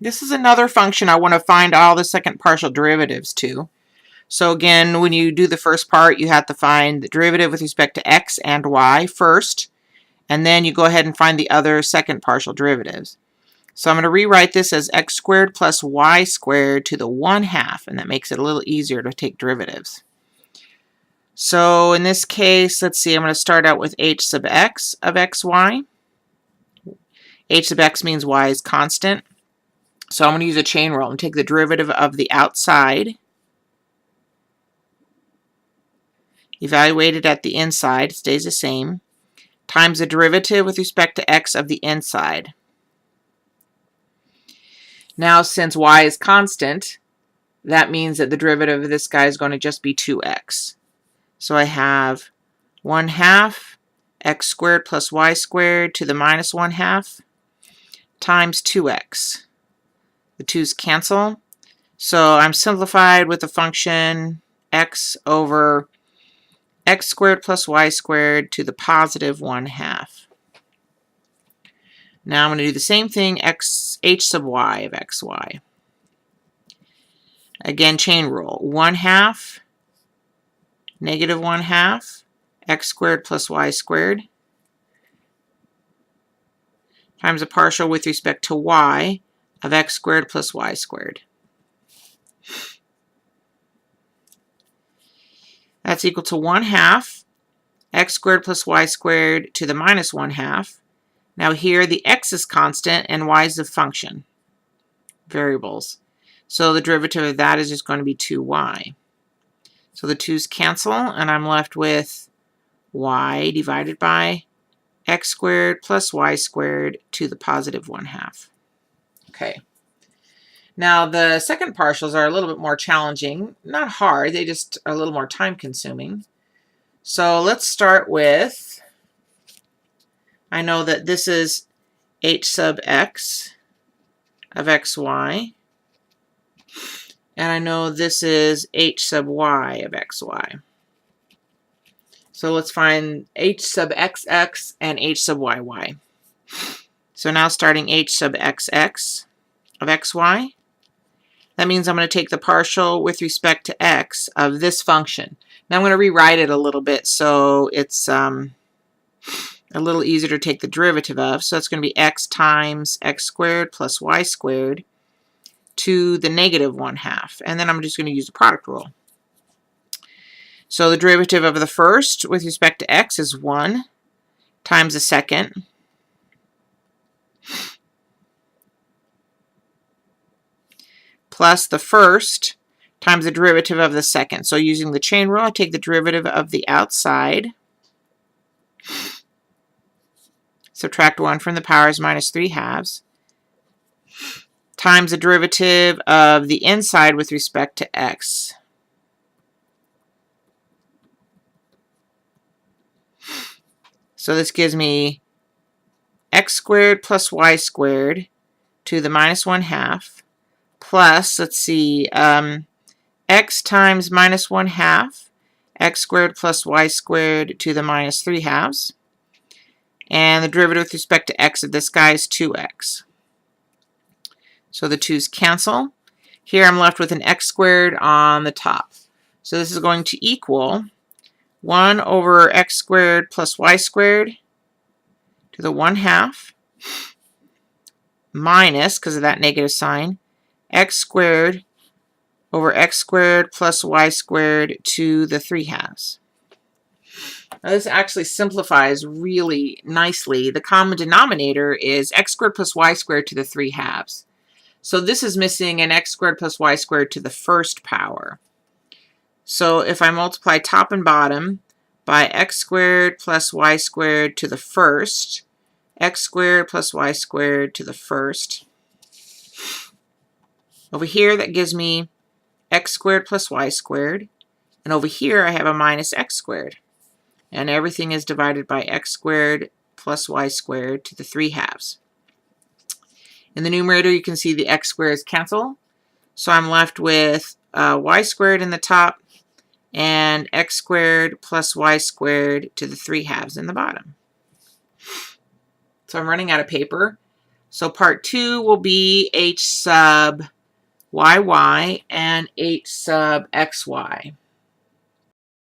This is another function I want to find all the second partial derivatives to. So again, when you do the first part, you have to find the derivative with respect to x and y first, and then you go ahead and find the other second partial derivatives. So I'm going to rewrite this as x squared plus y squared to the 1/2, and that makes it a little easier to take derivatives. So in this case, let's see, I'm going to start out with h sub x of xy. H sub x means y is constant. So I'm going to use a chain rule and take the derivative of the outside, evaluate it at the inside, it stays the same, times the derivative with respect to x of the inside. Now, since y is constant, that means that the derivative of this guy is going to just be 2x. So I have 1/2 x squared plus y squared to the minus 1/2 times 2x. The 2's cancel. So I'm simplified with the function x over x squared plus y squared to the positive 1/2. Now I'm going to do the same thing, h sub y of xy. Again, chain rule. 1/2, negative 1/2, x squared plus y squared, times a partial with respect to y of x squared plus y squared. That's equal to 1/2 x squared plus y squared to the minus 1/2. Now here the x is constant and y is the function, variables. So the derivative of that is just going to be 2y. So the 2's cancel, and I'm left with y divided by x squared plus y squared to the positive 1/2. Okay. Now the second partials are a little bit more challenging. Not hard, they just are a little more time consuming. So let's start with, I know that this is h sub x of xy, and I know this is h sub y of xy. So let's find h sub xx and h sub yy. So now starting h sub xx of xy, that means I'm going to take the partial with respect to x of this function. Now I'm going to rewrite it a little bit so it's a little easier to take the derivative of. So it's going to be x times x squared plus y squared to the negative 1/2. And then I'm just going to use the product rule. So the derivative of the first with respect to x is 1 times the second plus the first times the derivative of the second. So using the chain rule, I take the derivative of the outside, subtract 1 from the powers minus 3/2, times the derivative of the inside with respect to x. So this gives me x squared plus y squared to the minus 1/2 plus, let's see, x times minus 1/2, x squared plus y squared to the minus 3/2. And the derivative with respect to x of this guy is 2x. So the 2's cancel. Here I'm left with an x squared on the top. So this is going to equal 1 over x squared plus y squared to the 1/2 minus, because of that negative sign, x squared over x squared plus y squared to the 3/2. Now this actually simplifies really nicely. The common denominator is x squared plus y squared to the 3/2. So this is missing an x squared plus y squared to the first power. So if I multiply top and bottom by x squared plus y squared to the first, x squared plus y squared to the first, over here that gives me x squared plus y squared, and over here I have a minus x squared. And everything is divided by x squared plus y squared to the 3/2. In the numerator, you can see the x squares cancel. So I'm left with y squared in the top and x squared plus y squared to the 3/2 in the bottom. So I'm running out of paper. So part 2 will be h sub yy and h sub xy.